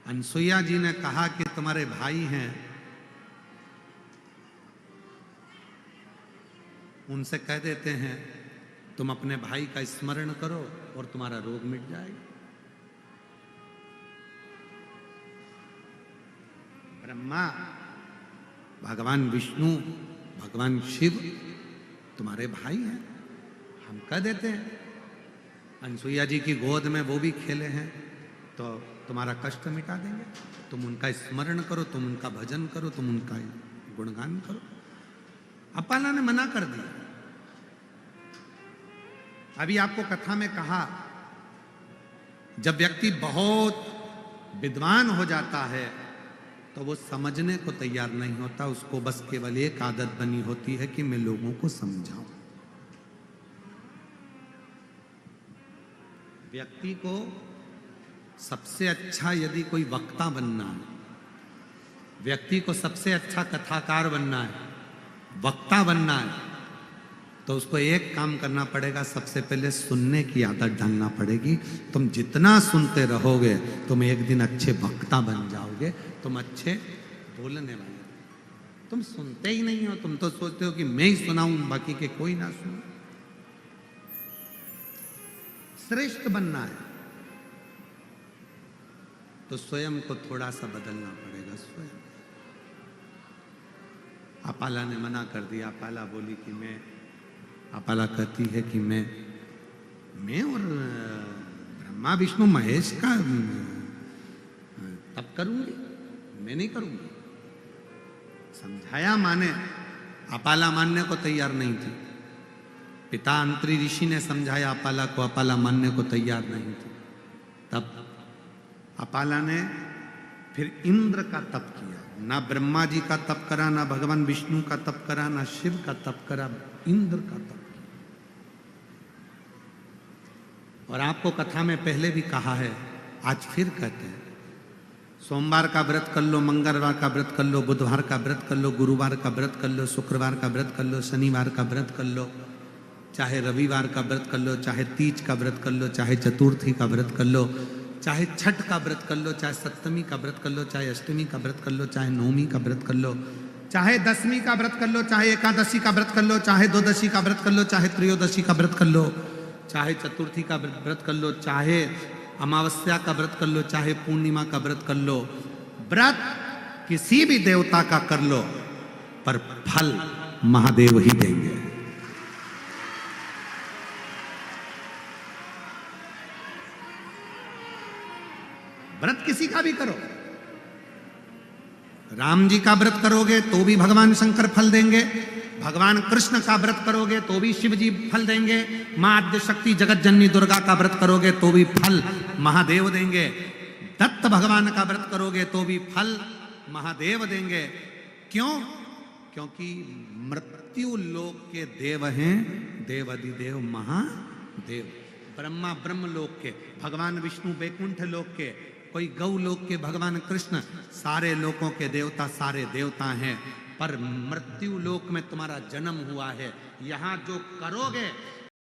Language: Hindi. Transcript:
अनसुईया जी ने कहा कि तुम्हारे भाई हैं, उनसे कह देते हैं तुम अपने भाई का स्मरण करो और तुम्हारा रोग मिट जाएगा। ब्रह्मा, भगवान विष्णु, भगवान शिव तुम्हारे भाई हैं। हम कह देते हैं अनसुईया जी की गोद में वो भी खेले हैं तो तुम्हारा कष्ट मिटा देंगे। तुम उनका स्मरण करो, तुम उनका भजन करो, तुम उनका गुणगान करो। अपाला ने मना कर दिया। अभी आपको कथा में कहा, जब व्यक्ति बहुत विद्वान हो जाता है तो वो समझने को तैयार नहीं होता, उसको बस केवल एक आदत बनी होती है कि मैं लोगों को समझाऊं। व्यक्ति को सबसे अच्छा यदि कोई वक्ता बनना है, व्यक्ति को सबसे अच्छा कथाकार बनना है, वक्ता बनना है, तो उसको एक काम करना पड़ेगा। सबसे पहले सुनने की आदत डालना पड़ेगी। तुम जितना सुनते रहोगे तुम एक दिन अच्छे वक्ता बन जाओगे, तुम अच्छे बोलने वाले। तुम सुनते ही नहीं हो, तुम तो सोचते हो कि मैं ही सुनाऊं, बाकी के कोई ना सुने। श्रेष्ठ बनना है तो स्वयं को थोड़ा सा बदलना पड़ेगा। स्वयं। अपाला ने मना कर दिया। अपाला बोली कि मैं, अपाला कहती है कि मैं और ब्रह्मा विष्णु महेश का तब करूंगी, मैं नहीं करूंगी। समझाया, माने। अपाला मानने को तैयार नहीं थी। पिता अंतरी ऋषि ने समझाया अपाला को, अपाला मानने को तैयार नहीं थी। तब अपाला ने फिर इंद्र का तप किया। ना ब्रह्मा जी का तप करा, ना भगवान विष्णु का तप करा, ना शिव का तप करा, इंद्र का तप। और आपको कथा में पहले भी कहा है, आज फिर कहते हैं, सोमवार का व्रत कर लो, मंगलवार का व्रत कर लो, बुधवार का व्रत कर लो, गुरुवार का व्रत कर लो, शुक्रवार का व्रत कर लो, शनिवार का व्रत कर लो, चाहे रविवार का व्रत कर लो, चाहे तीज का व्रत कर लो, चाहे चतुर्थी का व्रत कर लो, चाहे छठ का व्रत कर लो, चाहे सप्तमी का व्रत कर लो, चाहे अष्टमी का व्रत कर लो, चाहे नवमी का व्रत कर लो, चाहे दसवीं का व्रत कर लो, चाहे एकादशी का व्रत कर लो, चाहे द्वादशी का व्रत कर लो, चाहे त्रयोदशी का व्रत कर लो, चाहे चतुर्थी का व्रत कर लो, चाहे अमावस्या का व्रत कर लो, चाहे पूर्णिमा का व्रत कर लो। व्रत किसी भी देवता का कर लो, पर फल महादेव ही देंगे। व्रत किसी का भी करो। राम जी का व्रत करोगे तो भी भगवान शंकर फल देंगे, भगवान कृष्ण का व्रत करोगे तो भी शिव जी फल देंगे, मां आद्य शक्ति जगत जननी दुर्गा का व्रत करोगे तो भी फल महादेव देंगे, दत्त भगवान का व्रत करोगे तो भी फल महादेव देंगे। क्यों? क्योंकि मृत्यु लोक के देव हैं देवाधिदेव महादेव। ब्रह्मा ब्रह्म लोक के, भगवान विष्णु वैकुंठ लोक के, कोई गौ लोक के भगवान कृष्ण, सारे लोकों के देवता सारे देवता हैं। पर मृत्यु लोक में तुम्हारा जन्म हुआ है, यहां जो करोगे